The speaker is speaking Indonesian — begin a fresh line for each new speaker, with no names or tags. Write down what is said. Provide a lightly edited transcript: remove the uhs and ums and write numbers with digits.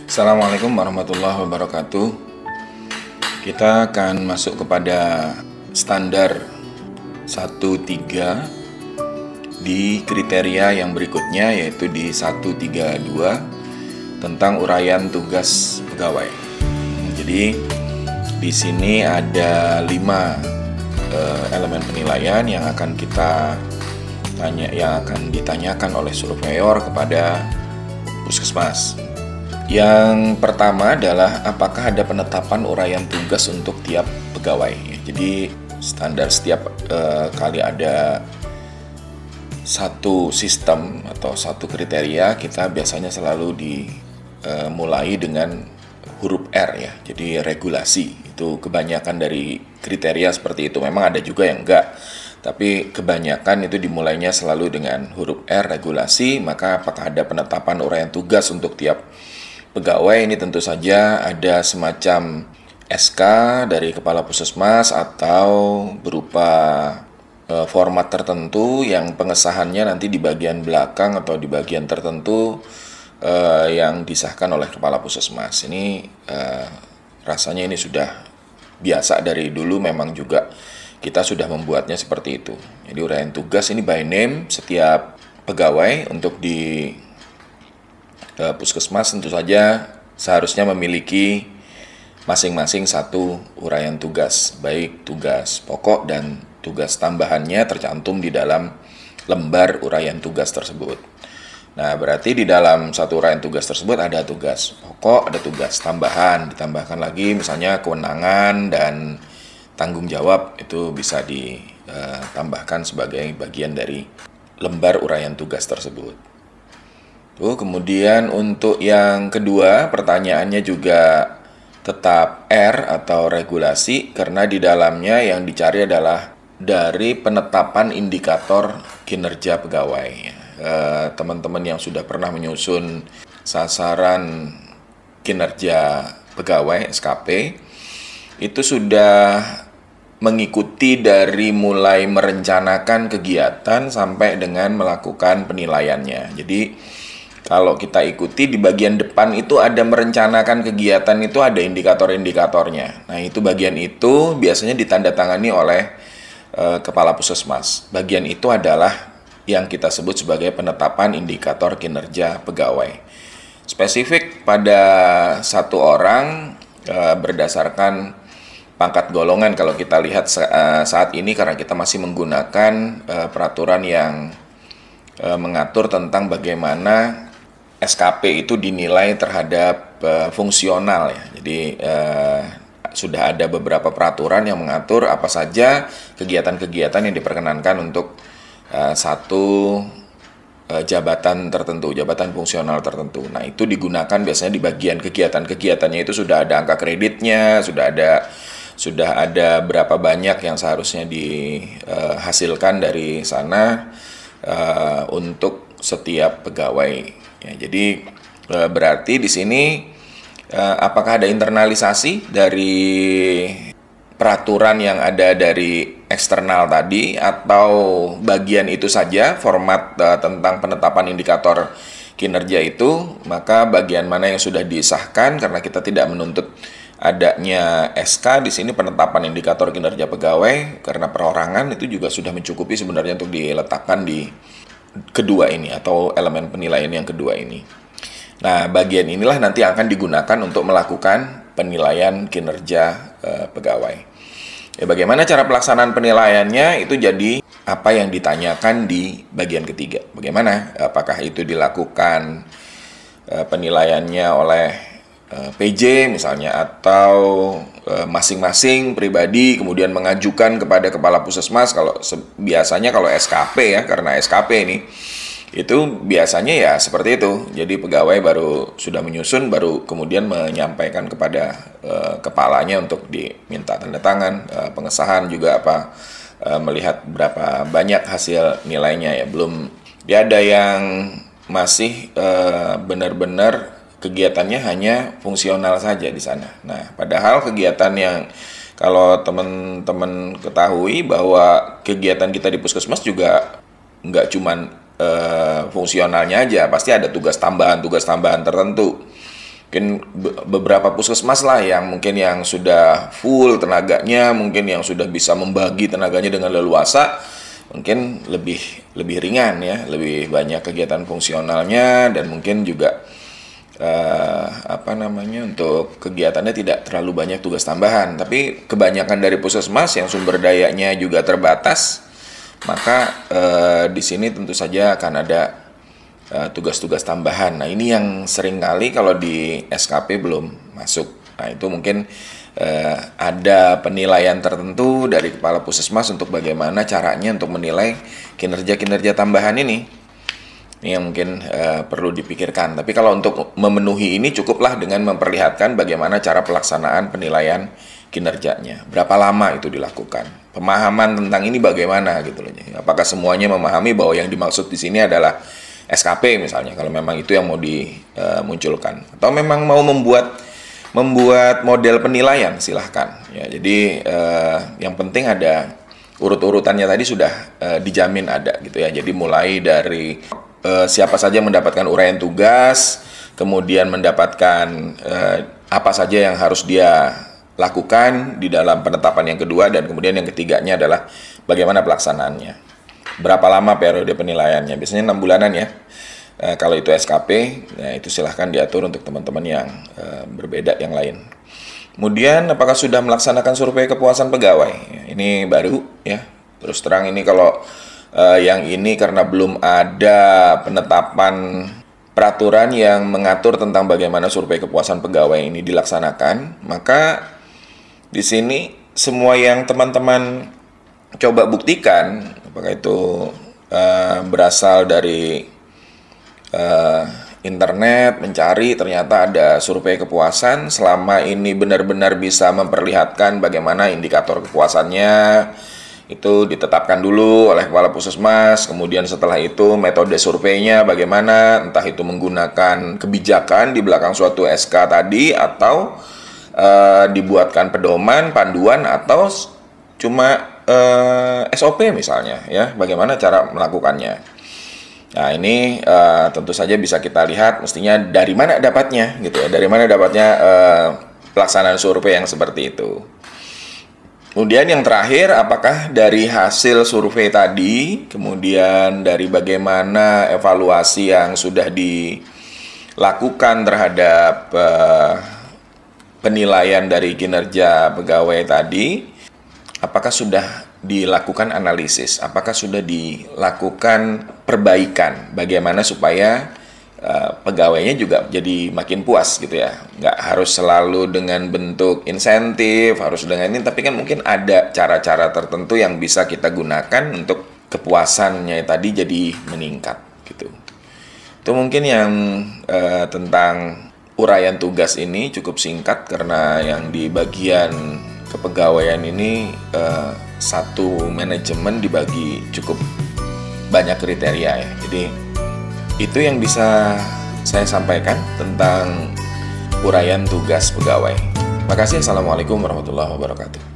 Assalamualaikum warahmatullahi wabarakatuh. Kita akan masuk kepada standar 1.3 di kriteria yang berikutnya, yaitu di 1.3.2 tentang uraian tugas pegawai. Jadi di sini ada 5 elemen penilaian yang akan ditanyakan oleh surveyor kepada puskesmas. Yang pertama adalah apakah ada penetapan uraian tugas untuk tiap pegawai. Jadi standar setiap kali ada satu sistem atau satu kriteria, kita biasanya selalu dimulai dengan huruf R ya. Jadi regulasi, itu kebanyakan dari kriteria seperti itu. Memang ada juga yang enggak, tapi kebanyakan itu dimulainya selalu dengan huruf R, regulasi. Maka apakah ada penetapan uraian tugas untuk tiap pegawai? Ini tentu saja ada semacam SK dari kepala puskesmas atau berupa format tertentu yang pengesahannya nanti di bagian belakang atau di bagian tertentu yang disahkan oleh kepala puskesmas. Ini rasanya ini sudah biasa dari dulu, memang juga kita sudah membuatnya seperti itu. Jadi uraian tugas ini by name setiap pegawai untuk di puskesmas tentu saja seharusnya memiliki masing-masing satu uraian tugas, baik tugas pokok dan tugas tambahannya tercantum di dalam lembar uraian tugas tersebut. Nah, berarti di dalam satu uraian tugas tersebut ada tugas pokok, ada tugas tambahan, ditambahkan lagi misalnya kewenangan dan tanggung jawab, itu bisa ditambahkan sebagai bagian dari lembar uraian tugas tersebut. Kemudian untuk yang kedua, pertanyaannya juga tetap R atau regulasi, karena di dalamnya yang dicari adalah dari penetapan indikator kinerja pegawai. Teman-teman yang sudah pernah menyusun sasaran kinerja pegawai SKP itu sudah mengikuti dari mulai merencanakan kegiatan sampai dengan melakukan penilaiannya. Jadi kalau kita ikuti di bagian depan itu ada merencanakan kegiatan, itu ada indikator-indikatornya. Nah, itu bagian itu biasanya ditandatangani oleh kepala puskesmas. Bagian itu adalah yang kita sebut sebagai penetapan indikator kinerja pegawai. Spesifik pada satu orang berdasarkan pangkat golongan. Kalau kita lihat saat ini, karena kita masih menggunakan peraturan yang mengatur tentang bagaimana SKP itu dinilai terhadap fungsional ya. Jadi sudah ada beberapa peraturan yang mengatur apa saja kegiatan-kegiatan yang diperkenankan untuk satu jabatan tertentu, jabatan fungsional tertentu. Nah, itu digunakan biasanya di bagian kegiatan-kegiatannya itu sudah ada angka kreditnya, sudah ada berapa banyak yang seharusnya dihasilkan dari sana untuk setiap pegawai. Ya, jadi berarti di sini apakah ada internalisasi dari peraturan yang ada dari eksternal tadi, atau bagian itu saja format tentang penetapan indikator kinerja itu, maka bagian mana yang sudah disahkan, karena kita tidak menuntut adanya SK di sini penetapan indikator kinerja pegawai, karena perorangan itu juga sudah mencukupi sebenarnya untuk diletakkan di kedua ini atau elemen penilaian yang kedua ini. Nah, bagian inilah nanti akan digunakan untuk melakukan penilaian kinerja pegawai. Ya, bagaimana cara pelaksanaan penilaiannya itu jadi apa yang ditanyakan di bagian ketiga. Bagaimana? Apakah itu dilakukan penilaiannya oleh PJ misalnya, atau masing-masing pribadi kemudian mengajukan kepada kepala puskesmas. Kalau biasanya kalau SKP ya, karena SKP ini itu biasanya ya seperti itu. Jadi pegawai baru sudah menyusun, baru kemudian menyampaikan kepada kepalanya untuk diminta tanda tangan, pengesahan juga melihat berapa banyak hasil nilainya ya. Belum dia ada yang masih benar-benar kegiatannya hanya fungsional saja di sana. Nah, padahal kegiatan yang kalau teman-teman ketahui bahwa kegiatan kita di puskesmas juga nggak cuman fungsionalnya aja, pasti ada tugas tambahan tertentu. Mungkin beberapa puskesmas lah yang mungkin yang sudah full tenaganya, mungkin yang sudah bisa membagi tenaganya dengan leluasa, mungkin lebih ringan ya, lebih banyak kegiatan fungsionalnya, dan mungkin juga untuk kegiatannya tidak terlalu banyak tugas tambahan. Tapi kebanyakan dari puskesmas yang sumber dayanya juga terbatas, maka di sini tentu saja akan ada tugas-tugas tambahan. Nah, ini yang sering kali kalau di SKP belum masuk. Nah, itu mungkin ada penilaian tertentu dari kepala puskesmas untuk bagaimana caranya untuk menilai kinerja-kinerja tambahan ini. Ini yang mungkin perlu dipikirkan. Tapi kalau untuk memenuhi ini cukuplah dengan memperlihatkan bagaimana cara pelaksanaan penilaian kinerjanya. Berapa lama itu dilakukan? Pemahaman tentang ini bagaimana gitu loh. Apakah semuanya memahami bahwa yang dimaksud di sini adalah SKP misalnya, kalau memang itu yang mau dimunculkan, atau memang mau membuat model penilaian, silahkan ya. Jadi yang penting ada urut-urutannya tadi sudah dijamin ada gitu ya. Jadi mulai dari siapa saja mendapatkan uraian tugas, kemudian mendapatkan apa saja yang harus dia lakukan di dalam penetapan yang kedua, dan kemudian yang ketiganya adalah bagaimana pelaksanaannya. Berapa lama periode penilaiannya? Biasanya 6 bulanan ya. Kalau itu SKP, nah itu silahkan diatur untuk teman-teman yang berbeda yang lain. Kemudian, apakah sudah melaksanakan survei kepuasan pegawai? Ini baru ya. Terus terang ini kalau yang ini karena belum ada penetapan peraturan yang mengatur tentang bagaimana survei kepuasan pegawai ini dilaksanakan, maka di sini semua yang teman-teman coba buktikan, apakah itu berasal dari internet, mencari ternyata ada survei kepuasan, selama ini benar-benar bisa memperlihatkan bagaimana indikator kepuasannya, itu ditetapkan dulu oleh kepala puskesmas. Kemudian setelah itu metode surveinya bagaimana, entah itu menggunakan kebijakan di belakang suatu SK tadi, atau dibuatkan pedoman, panduan, atau cuma SOP misalnya ya, bagaimana cara melakukannya. Nah, ini tentu saja bisa kita lihat mestinya dari mana dapatnya gitu ya, dari mana dapatnya pelaksanaan survei yang seperti itu. Kemudian yang terakhir, apakah dari hasil survei tadi, kemudian dari bagaimana evaluasi yang sudah dilakukan terhadap penilaian dari kinerja pegawai tadi, apakah sudah dilakukan analisis, apakah sudah dilakukan perbaikan, bagaimana supaya pegawainya juga jadi makin puas gitu ya. Nggak harus selalu dengan bentuk insentif, harus dengan ini, tapi kan mungkin ada cara-cara tertentu yang bisa kita gunakan untuk kepuasannya tadi jadi meningkat gitu. Itu mungkin yang tentang uraian tugas ini cukup singkat, karena yang di bagian kepegawaian ini satu manajemen dibagi cukup banyak kriteria ya. Jadi itu yang bisa saya sampaikan tentang uraian tugas pegawai. Makasih. Assalamualaikum warahmatullahi wabarakatuh.